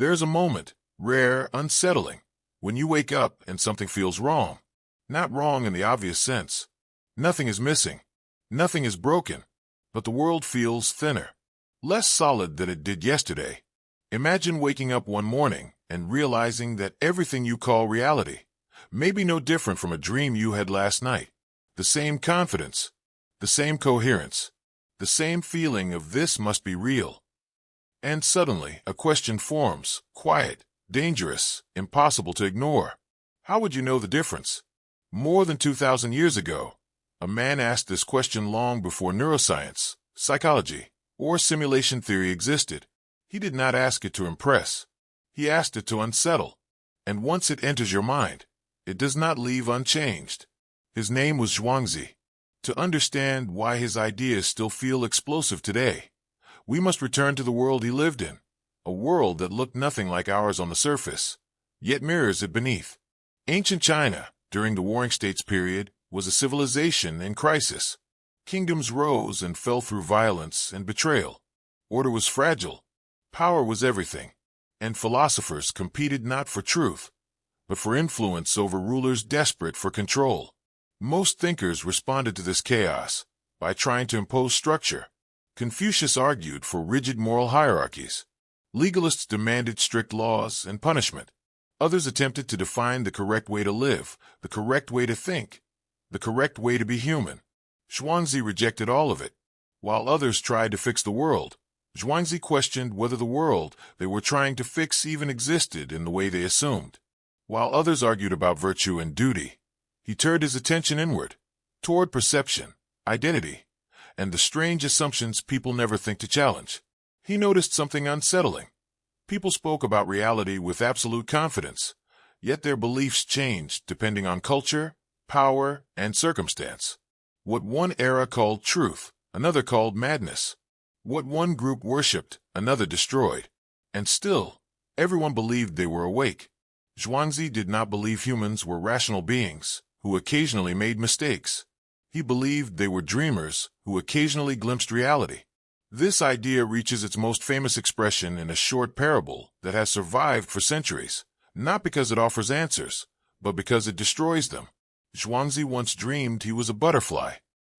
There's a moment, rare, unsettling, when you wake up and something feels wrong. Not wrong in the obvious sense. Nothing is missing. Nothing is broken. But the world feels thinner. Less solid than it did yesterday. Imagine waking up one morning and realizing that everything you call reality may be no different from a dream you had last night. The same confidence, the same coherence, the same feeling of this must be real. And suddenly, a question forms, quiet, dangerous, impossible to ignore. How would you know the difference? More than 2,000 years ago, a man asked this question long before neuroscience, psychology, or simulation theory existed. He did not ask it to impress. He asked it to unsettle. And once it enters your mind, it does not leave unchanged. His name was Zhuangzi. To understand why his ideas still feel explosive today, we must return to the world he lived in, a world that looked nothing like ours on the surface, yet mirrors it beneath. Ancient China, during the Warring States period, was a civilization in crisis. Kingdoms rose and fell through violence and betrayal. Order was fragile. Power was everything. And philosophers competed not for truth, but for influence over rulers desperate for control. Most thinkers responded to this chaos by trying to impose structure. Confucius argued for rigid moral hierarchies. Legalists demanded strict laws and punishment. Others attempted to define the correct way to live, the correct way to think, the correct way to be human. Zhuangzi rejected all of it. While others tried to fix the world, Zhuangzi questioned whether the world they were trying to fix even existed in the way they assumed. While others argued about virtue and duty, he turned his attention inward, toward perception, identity, and the strange assumptions people never think to challenge. He noticed something unsettling. People spoke about reality with absolute confidence, yet their beliefs changed depending on culture, power, and circumstance. What one era called truth, another called madness. What one group worshipped, another destroyed. And still, everyone believed they were awake. Zhuangzi did not believe humans were rational beings who occasionally made mistakes. He believed they were dreamers who occasionally glimpsed reality. This idea reaches its most famous expression in a short parable that has survived for centuries, not because it offers answers, but because it destroys them. Zhuangzi once dreamed he was a butterfly.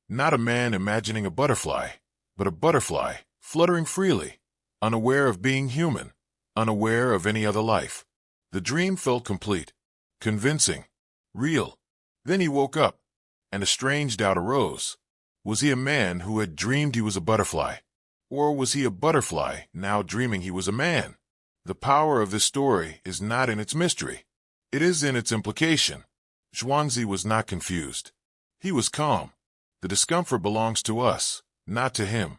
Not a man imagining a butterfly, but a butterfly fluttering freely, unaware of being human, unaware of any other life. The dream felt complete, convincing, real. Then he woke up, and a strange doubt arose. Was he a man who had dreamed he was a butterfly? Or was he a butterfly now dreaming he was a man? The power of this story is not in its mystery. It is in its implication. Zhuangzi was not confused. He was calm. The discomfort belongs to us, not to him.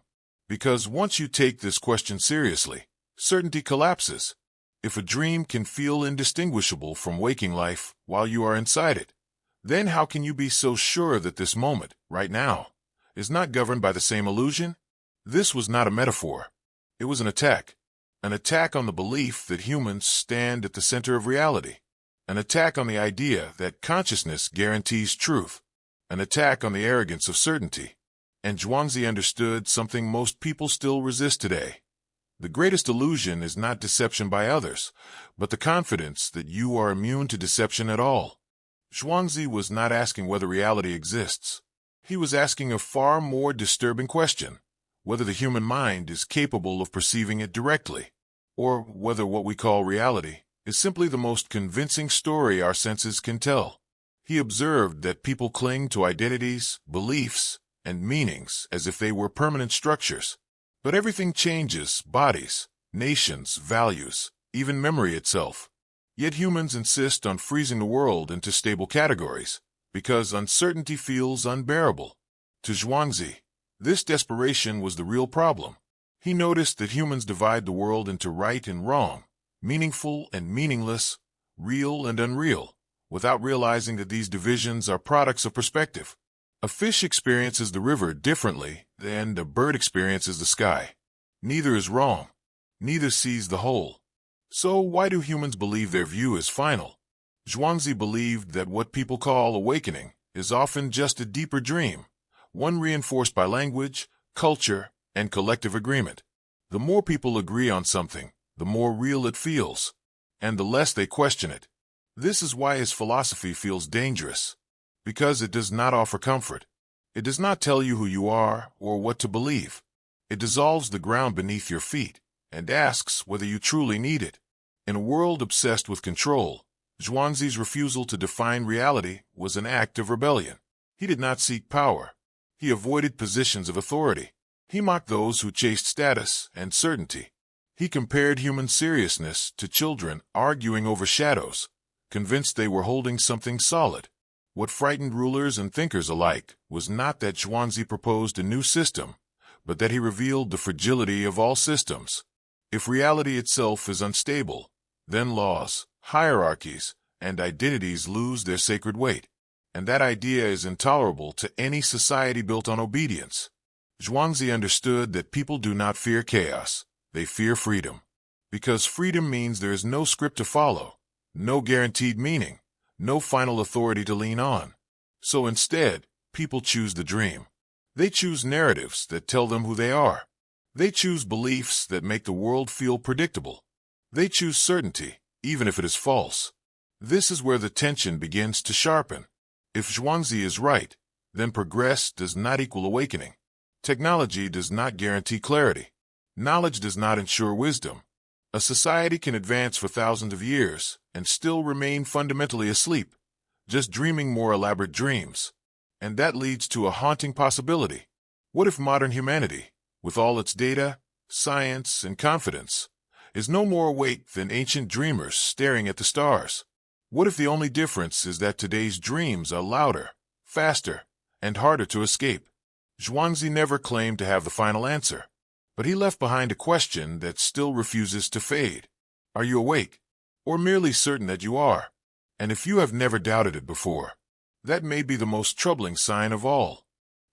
Because once you take this question seriously, certainty collapses. If a dream can feel indistinguishable from waking life while you are inside it, then how can you be so sure that this moment, right now, is not governed by the same illusion? This was not a metaphor. It was an attack. An attack on the belief that humans stand at the center of reality. An attack on the idea that consciousness guarantees truth. An attack on the arrogance of certainty. And Zhuangzi understood something most people still resist today. The greatest illusion is not deception by others, but the confidence that you are immune to deception at all. Zhuangzi was not asking whether reality exists. He was asking a far more disturbing question, whether the human mind is capable of perceiving it directly, or whether what we call reality is simply the most convincing story our senses can tell. He observed that people cling to identities, beliefs, and meanings as if they were permanent structures. But everything changes: bodies, nations, values, even memory itself. Yet humans insist on freezing the world into stable categories, because uncertainty feels unbearable. To Zhuangzi, this desperation was the real problem. He noticed that humans divide the world into right and wrong, meaningful and meaningless, real and unreal, without realizing that these divisions are products of perspective. A fish experiences the river differently than a bird experiences the sky. Neither is wrong. Neither sees the whole. So why do humans believe their view is final? Zhuangzi believed that what people call awakening is often just a deeper dream, one reinforced by language, culture, and collective agreement. The more people agree on something, the more real it feels, and the less they question it. This is why his philosophy feels dangerous, because it does not offer comfort. It does not tell you who you are or what to believe. It dissolves the ground beneath your feet and asks whether you truly need it. In a world obsessed with control, Zhuangzi's refusal to define reality was an act of rebellion. He did not seek power. He avoided positions of authority. He mocked those who chased status and certainty. He compared human seriousness to children arguing over shadows, convinced they were holding something solid. What frightened rulers and thinkers alike was not that Zhuangzi proposed a new system, but that he revealed the fragility of all systems. If reality itself is unstable, then laws, hierarchies, and identities lose their sacred weight. And that idea is intolerable to any society built on obedience. Zhuangzi understood that people do not fear chaos, they fear freedom. Because freedom means there is no script to follow, no guaranteed meaning, no final authority to lean on. So instead, people choose the dream. They choose narratives that tell them who they are. They choose beliefs that make the world feel predictable. They choose certainty, even if it is false. This is where the tension begins to sharpen. If Zhuangzi is right, then progress does not equal awakening. Technology does not guarantee clarity. Knowledge does not ensure wisdom. A society can advance for thousands of years and still remain fundamentally asleep, just dreaming more elaborate dreams. And that leads to a haunting possibility. What if modern humanity, with all its data, science, and confidence, is no more awake than ancient dreamers staring at the stars? What if the only difference is that today's dreams are louder, faster, and harder to escape? Zhuangzi never claimed to have the final answer, but he left behind a question that still refuses to fade. Are you awake, or merely certain that you are? And if you have never doubted it before, that may be the most troubling sign of all.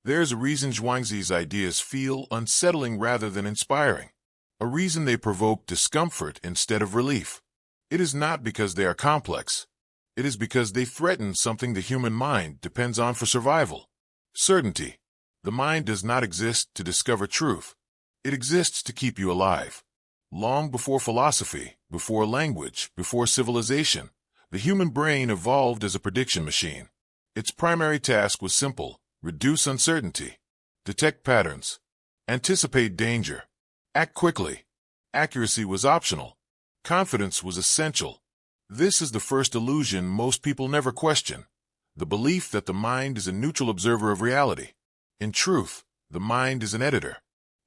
There is a reason Zhuangzi's ideas feel unsettling rather than inspiring, a reason they provoke discomfort instead of relief. It is not because they are complex. It is because they threaten something the human mind depends on for survival. Certainty. The mind does not exist to discover truth. It exists to keep you alive. Long before philosophy, before language, before civilization, the human brain evolved as a prediction machine. Its primary task was simple: reduce uncertainty, detect patterns, anticipate danger, act quickly. Accuracy was optional. Confidence was essential. This is the first illusion most people never question: the belief that the mind is a neutral observer of reality. In truth, the mind is an editor.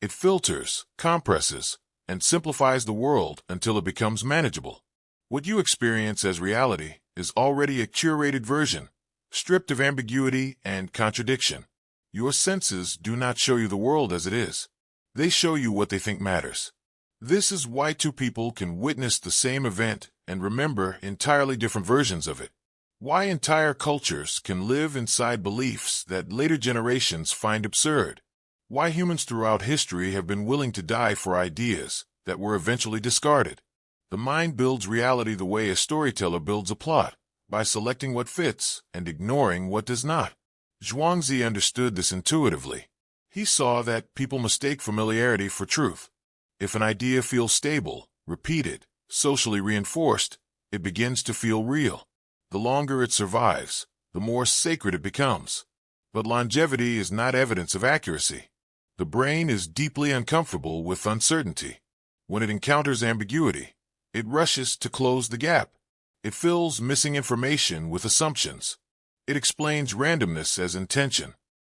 It filters, compresses, and simplifies the world until it becomes manageable. What you experience as reality is already a curated version, stripped of ambiguity and contradiction. Your senses do not show you the world as it is. They show you what they think matters. This is why two people can witness the same event and remember entirely different versions of it. Why entire cultures can live inside beliefs that later generations find absurd. Why humans throughout history have been willing to die for ideas that were eventually discarded. The mind builds reality the way a storyteller builds a plot, by selecting what fits and ignoring what does not. Zhuangzi understood this intuitively. He saw that people mistake familiarity for truth. If an idea feels stable, repeated, socially reinforced, it begins to feel real. The longer it survives, the more sacred it becomes. But longevity is not evidence of accuracy. The brain is deeply uncomfortable with uncertainty. When it encounters ambiguity, it rushes to close the gap. It fills missing information with assumptions. It explains randomness as intention.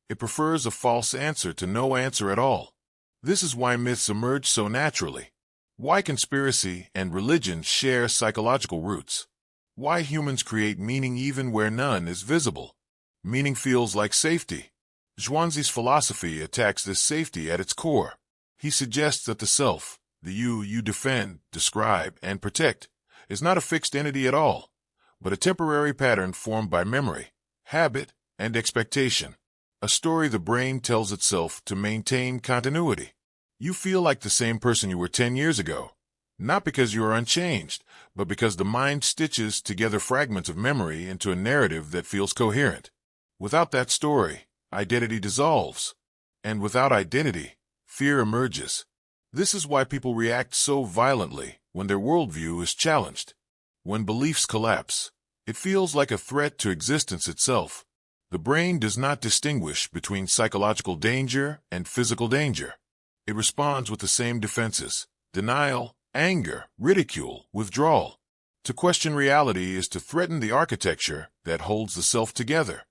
It prefers a false answer to no answer at all. This is why myths emerge so naturally. Why conspiracy and religion share psychological roots. Why humans create meaning even where none is visible. Meaning feels like safety. Zhuangzi's philosophy attacks this safety at its core. He suggests that the self, the you defend, describe, and protect, is not a fixed entity at all, but a temporary pattern formed by memory, habit, and expectation. A story the brain tells itself to maintain continuity. You feel like the same person you were 10 years ago, not because you are unchanged, but because the mind stitches together fragments of memory into a narrative that feels coherent. Without that story, identity dissolves. And without identity, fear emerges. This is why people react so violently when their worldview is challenged. When beliefs collapse, it feels like a threat to existence itself. The brain does not distinguish between psychological danger and physical danger. It responds with the same defenses: denial, anger, ridicule, withdrawal. To question reality is to threaten the architecture that holds the self together.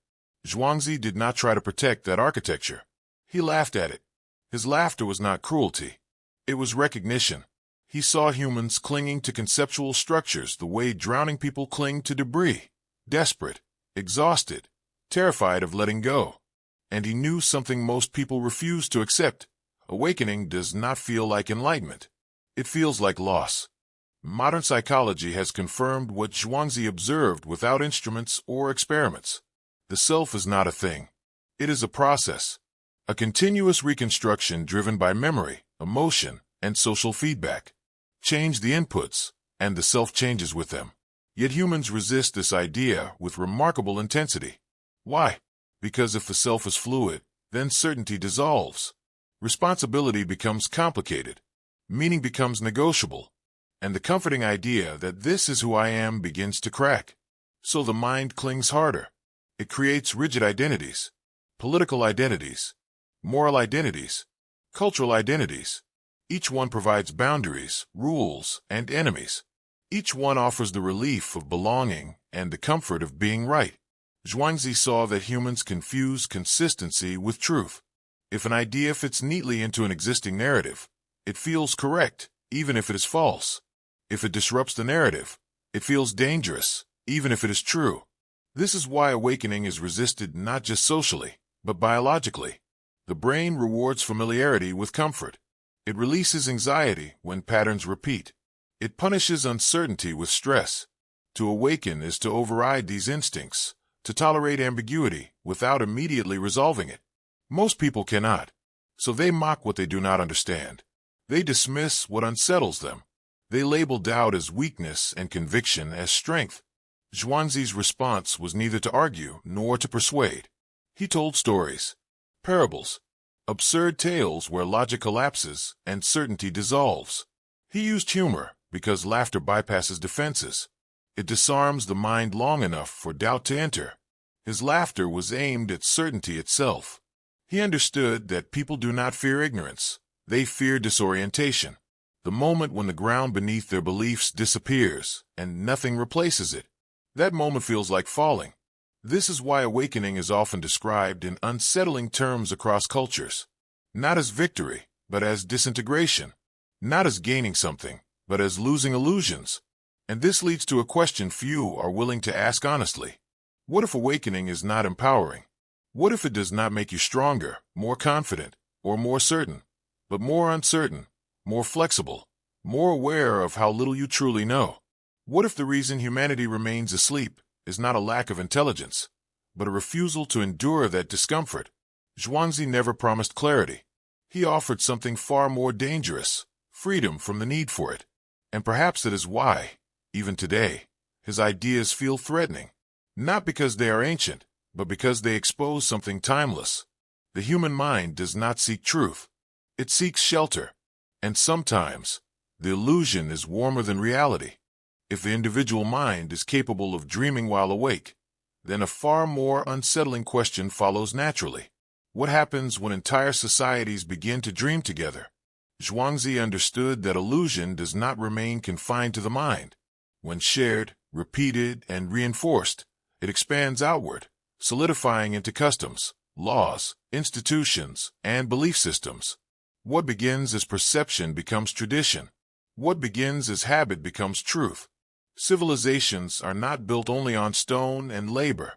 Zhuangzi did not try to protect that architecture. He laughed at it. His laughter was not cruelty. It was recognition. He saw humans clinging to conceptual structures the way drowning people cling to debris, desperate, exhausted, terrified of letting go. And he knew something most people refuse to accept. Awakening does not feel like enlightenment. It feels like loss. Modern psychology has confirmed what Zhuangzi observed without instruments or experiments. The self is not a thing. It is a process, a continuous reconstruction driven by memory, emotion, and social feedback. Change the inputs, and the self changes with them. Yet humans resist this idea with remarkable intensity. Why? Because if the self is fluid, then certainty dissolves. Responsibility becomes complicated. Meaning becomes negotiable. And the comforting idea that this is who I am begins to crack. So the mind clings harder. It creates rigid identities, political identities, moral identities, cultural identities. Each one provides boundaries, rules, and enemies. Each one offers the relief of belonging and the comfort of being right. Zhuangzi saw that humans confuse consistency with truth. If an idea fits neatly into an existing narrative, it feels correct, even if it is false. If it disrupts the narrative, it feels dangerous, even if it is true. This is why awakening is resisted not just socially, but biologically. The brain rewards familiarity with comfort. It releases anxiety when patterns repeat. It punishes uncertainty with stress. To awaken is to override these instincts, to tolerate ambiguity without immediately resolving it. Most people cannot, so they mock what they do not understand. They dismiss what unsettles them. They label doubt as weakness and conviction as strength. Zhuangzi's response was neither to argue nor to persuade. He told stories, parables, absurd tales where logic collapses and certainty dissolves. He used humor because laughter bypasses defenses. It disarms the mind long enough for doubt to enter. His laughter was aimed at certainty itself. He understood that people do not fear ignorance. They fear disorientation. The moment when the ground beneath their beliefs disappears and nothing replaces it. That moment feels like falling. This is why awakening is often described in unsettling terms across cultures. Not as victory, but as disintegration. Not as gaining something, but as losing illusions. And this leads to a question few are willing to ask honestly. What if awakening is not empowering? What if it does not make you stronger, more confident, or more certain, but more uncertain, more flexible, more aware of how little you truly know? What if the reason humanity remains asleep is not a lack of intelligence, but a refusal to endure that discomfort? Zhuangzi never promised clarity. He offered something far more dangerous, freedom from the need for it. And perhaps that is why, even today, his ideas feel threatening. Not because they are ancient, but because they expose something timeless. The human mind does not seek truth. It seeks shelter. And sometimes, the illusion is warmer than reality. If the individual mind is capable of dreaming while awake, then a far more unsettling question follows naturally. What happens when entire societies begin to dream together? Zhuangzi understood that illusion does not remain confined to the mind. When shared, repeated, and reinforced, it expands outward, solidifying into customs, laws, institutions, and belief systems. What begins as perception becomes tradition. What begins as habit becomes truth. Civilizations are not built only on stone and labor.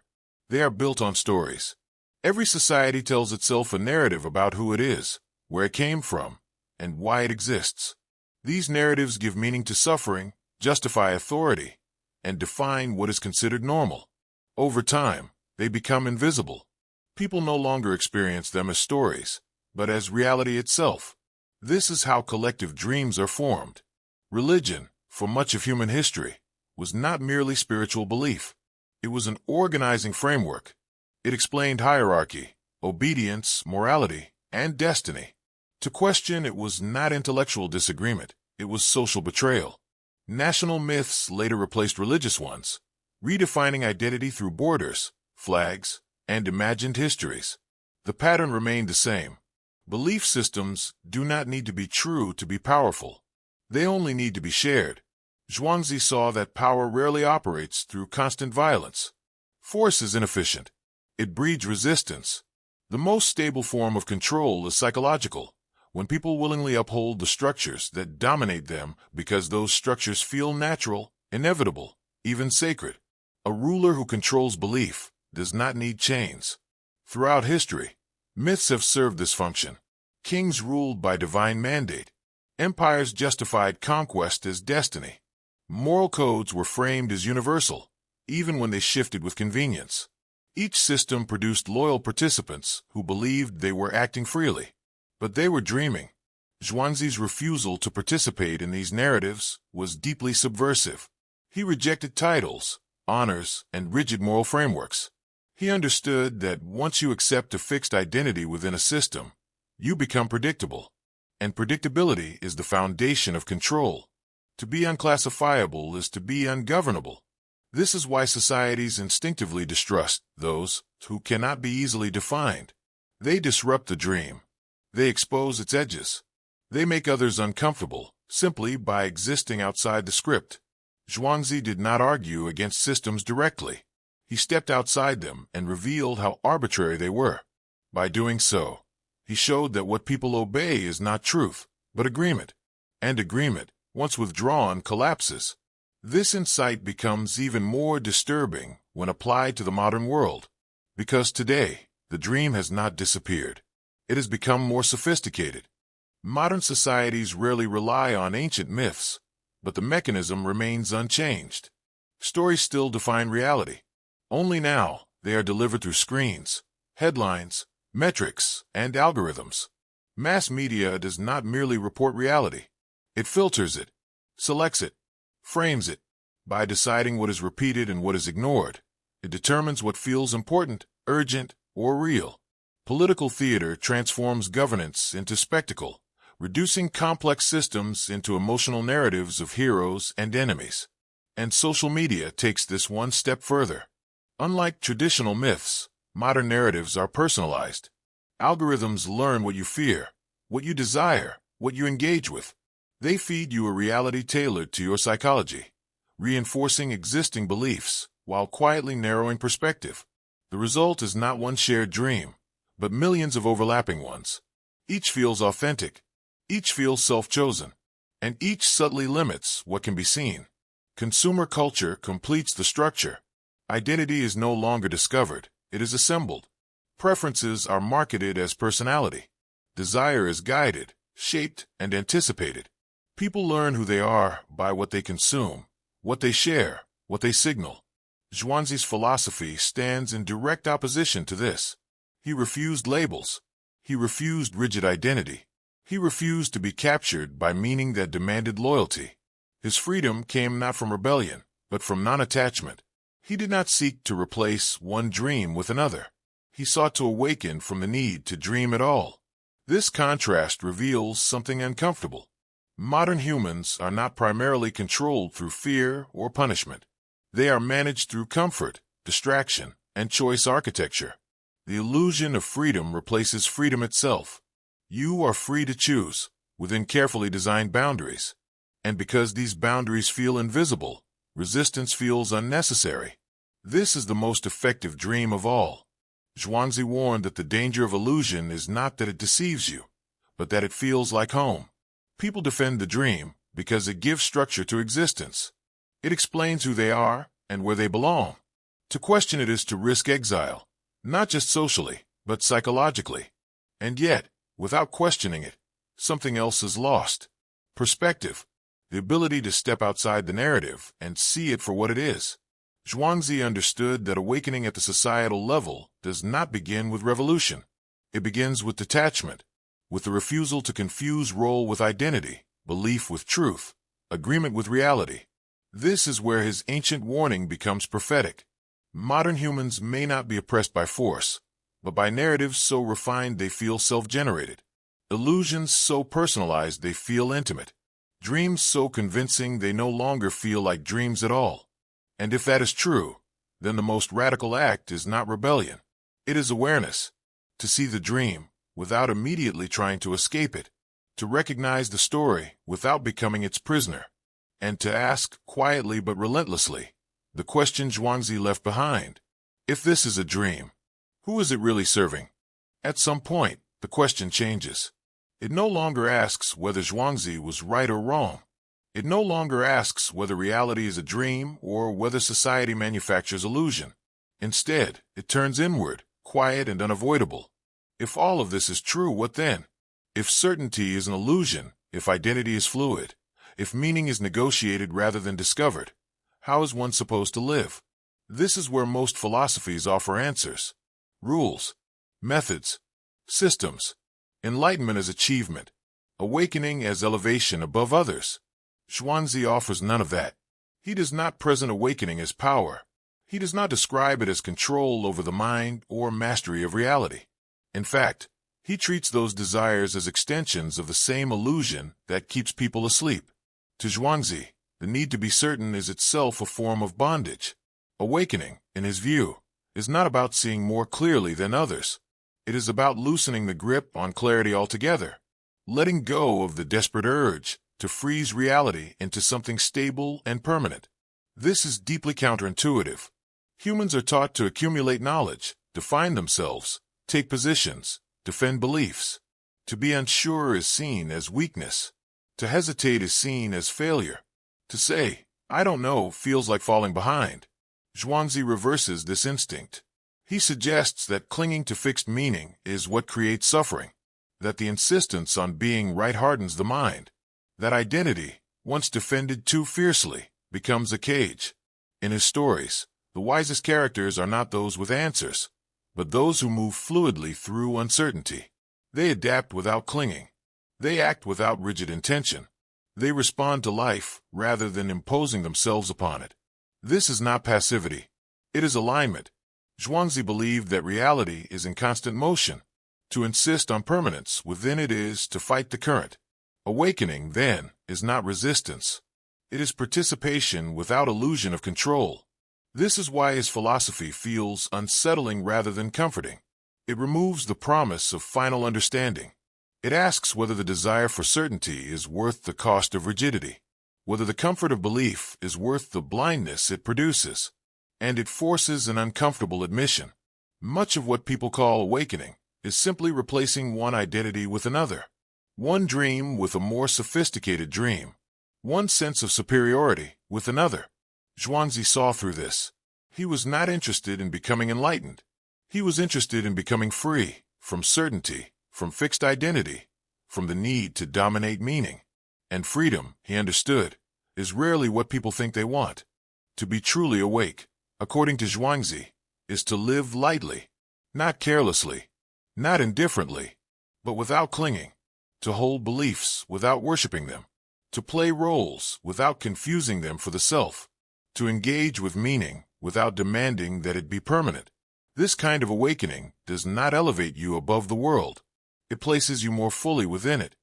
They are built on stories. Every society tells itself a narrative about who it is, where it came from, and why it exists. These narratives give meaning to suffering, justify authority, and define what is considered normal. Over time, they become invisible. People no longer experience them as stories, but as reality itself. This is how collective dreams are formed. Religion, for much of human history, was not merely spiritual belief. It was an organizing framework. It explained hierarchy, obedience, morality, and destiny. To question it was not intellectual disagreement, it was social betrayal. National myths later replaced religious ones, redefining identity through borders, flags, and imagined histories. The pattern remained the same. Belief systems do not need to be true to be powerful. They only need to be shared. Zhuangzi saw that power rarely operates through constant violence. Force is inefficient. It breeds resistance. The most stable form of control is psychological, when people willingly uphold the structures that dominate them because those structures feel natural, inevitable, even sacred. A ruler who controls belief does not need chains. Throughout history, myths have served this function. Kings ruled by divine mandate. Empires justified conquest as destiny. Moral codes were framed as universal, even when they shifted with convenience. Each system produced loyal participants who believed they were acting freely. But they were dreaming. Zhuangzi's refusal to participate in these narratives was deeply subversive. He rejected titles, honors, and rigid moral frameworks. He understood that once you accept a fixed identity within a system, you become predictable. And predictability is the foundation of control. To be unclassifiable is to be ungovernable. This is why societies instinctively distrust those who cannot be easily defined. They disrupt the dream. They expose its edges. They make others uncomfortable simply by existing outside the script. Zhuangzi did not argue against systems directly. He stepped outside them and revealed how arbitrary they were. By doing so, he showed that what people obey is not truth, but agreement. And agreement, once withdrawn, collapses. This insight becomes even more disturbing when applied to the modern world. Because today, the dream has not disappeared. It has become more sophisticated. Modern societies rarely rely on ancient myths, but the mechanism remains unchanged. Stories still define reality. Only now, they are delivered through screens, headlines, metrics, and algorithms. Mass media does not merely report reality. It filters it, selects it, frames it. By deciding what is repeated and what is ignored, it determines what feels important, urgent, or real. Political theater transforms governance into spectacle, reducing complex systems into emotional narratives of heroes and enemies. And social media takes this one step further. Unlike traditional myths, modern narratives are personalized. Algorithms learn what you fear, what you desire, what you engage with. They feed you a reality tailored to your psychology, reinforcing existing beliefs while quietly narrowing perspective. The result is not one shared dream, but millions of overlapping ones. Each feels authentic, each feels self-chosen, and each subtly limits what can be seen. Consumer culture completes the structure. Identity is no longer discovered, it is assembled. Preferences are marketed as personality. Desire is guided, shaped, and anticipated. People learn who they are by what they consume, what they share, what they signal. Zhuangzi's philosophy stands in direct opposition to this. He refused labels. He refused rigid identity. He refused to be captured by meaning that demanded loyalty. His freedom came not from rebellion, but from non-attachment. He did not seek to replace one dream with another. He sought to awaken from the need to dream at all. This contrast reveals something uncomfortable. Modern humans are not primarily controlled through fear or punishment. They are managed through comfort, distraction, and choice architecture. The illusion of freedom replaces freedom itself. You are free to choose, within carefully designed boundaries. And because these boundaries feel invisible, resistance feels unnecessary. This is the most effective dream of all. Zhuangzi warned that the danger of illusion is not that it deceives you, but that it feels like home. People defend the dream because it gives structure to existence. It explains who they are and where they belong. To question it is to risk exile, not just socially, but psychologically. And yet, without questioning it, something else is lost. Perspective, the ability to step outside the narrative and see it for what it is. Zhuangzi understood that awakening at the societal level does not begin with revolution. It begins with detachment, with the refusal to confuse role with identity, belief with truth, agreement with reality. This is where his ancient warning becomes prophetic. Modern humans may not be oppressed by force, but by narratives so refined they feel self-generated, illusions so personalized they feel intimate. Dreams so convincing they no longer feel like dreams at all. And if that is true, then the most radical act is not rebellion. It is awareness. To see the dream without immediately trying to escape it. To recognize the story without becoming its prisoner. And to ask, quietly but relentlessly, the question Zhuangzi left behind. If this is a dream, who is it really serving? At some point, the question changes. It no longer asks whether Zhuangzi was right or wrong. It no longer asks whether reality is a dream or whether society manufactures illusion. Instead, it turns inward, quiet and unavoidable. If all of this is true, what then? If certainty is an illusion, if identity is fluid, if meaning is negotiated rather than discovered, how is one supposed to live? This is where most philosophies offer answers. Rules, methods, systems. Enlightenment as achievement, awakening as elevation above others. Zhuangzi offers none of that. He does not present awakening as power. He does not describe it as control over the mind or mastery of reality. In fact, he treats those desires as extensions of the same illusion that keeps people asleep. To Zhuangzi, the need to be certain is itself a form of bondage. Awakening, in his view, is not about seeing more clearly than others. It is about loosening the grip on clarity altogether, letting go of the desperate urge to freeze reality into something stable and permanent. This is deeply counterintuitive. Humans are taught to accumulate knowledge, define themselves, take positions, defend beliefs. To be unsure is seen as weakness. To hesitate is seen as failure. To say, "I don't know," feels like falling behind. Zhuangzi reverses this instinct. He suggests that clinging to fixed meaning is what creates suffering, that the insistence on being right hardens the mind, that identity, once defended too fiercely, becomes a cage. In his stories, the wisest characters are not those with answers, but those who move fluidly through uncertainty. They adapt without clinging. They act without rigid intention. They respond to life rather than imposing themselves upon it. This is not passivity. It is alignment. Zhuangzi believed that reality is in constant motion. To insist on permanence within it is to fight the current. Awakening, then, is not resistance. It is participation without illusion of control. This is why his philosophy feels unsettling rather than comforting. It removes the promise of final understanding. It asks whether the desire for certainty is worth the cost of rigidity, whether the comfort of belief is worth the blindness it produces. And it forces an uncomfortable admission. Much of what people call awakening is simply replacing one identity with another. One dream with a more sophisticated dream. One sense of superiority with another. Zhuangzi saw through this. He was not interested in becoming enlightened. He was interested in becoming free from certainty, from fixed identity, from the need to dominate meaning. And freedom, he understood, is rarely what people think they want. To be truly awake, according to Zhuangzi, is to live lightly, not carelessly, not indifferently, but without clinging, to hold beliefs without worshiping them, to play roles without confusing them for the self, to engage with meaning without demanding that it be permanent. This kind of awakening does not elevate you above the world. It places you more fully within it.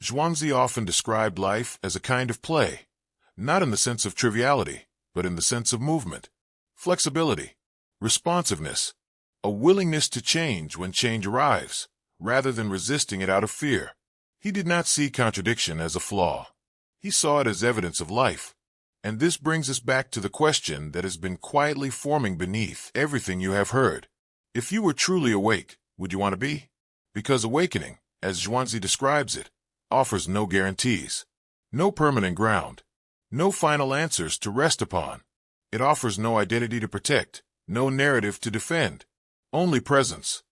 Zhuangzi often described life as a kind of play, not in the sense of triviality, but in the sense of movement. Flexibility, responsiveness, a willingness to change when change arrives, rather than resisting it out of fear. He did not see contradiction as a flaw. He saw it as evidence of life. And this brings us back to the question that has been quietly forming beneath everything you have heard. If you were truly awake, would you want to be? Because awakening, as Zhuangzi describes it, offers no guarantees, no permanent ground, no final answers to rest upon. It offers no identity to protect, no narrative to defend, only presence,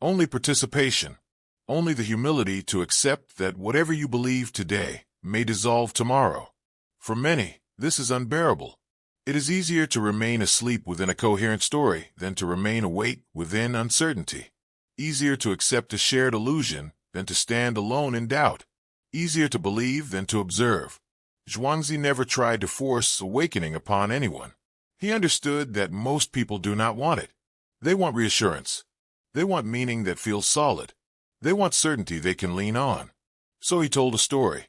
only participation, only the humility to accept that whatever you believe today may dissolve tomorrow. For many, this is unbearable. It is easier to remain asleep within a coherent story than to remain awake within uncertainty. Easier to accept a shared illusion than to stand alone in doubt. Easier to believe than to observe. Zhuangzi never tried to force awakening upon anyone. He understood that most people do not want it. They want reassurance. They want meaning that feels solid. They want certainty they can lean on. So he told a story.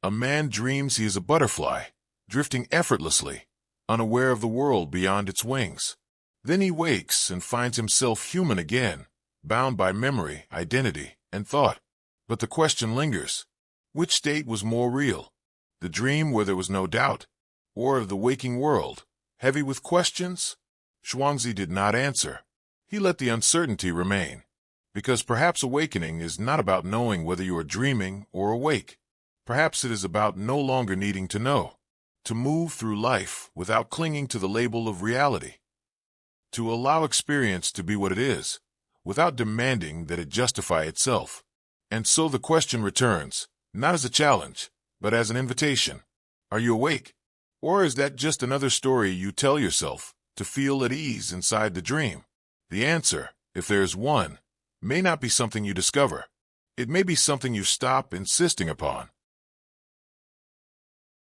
A man dreams he is a butterfly, drifting effortlessly, unaware of the world beyond its wings. Then he wakes and finds himself human again, bound by memory, identity, and thought. But the question lingers. Which state was more real? The dream where there was no doubt, or the waking world, heavy with questions? Zhuangzi did not answer. He let the uncertainty remain. Because perhaps awakening is not about knowing whether you are dreaming or awake. Perhaps it is about no longer needing to know, to move through life without clinging to the label of reality, to allow experience to be what it is, without demanding that it justify itself. And so the question returns, not as a challenge, but as an invitation. Are you awake? Or is that just another story you tell yourself to feel at ease inside the dream? The answer, if there is one, may not be something you discover. It may be something you stop insisting upon.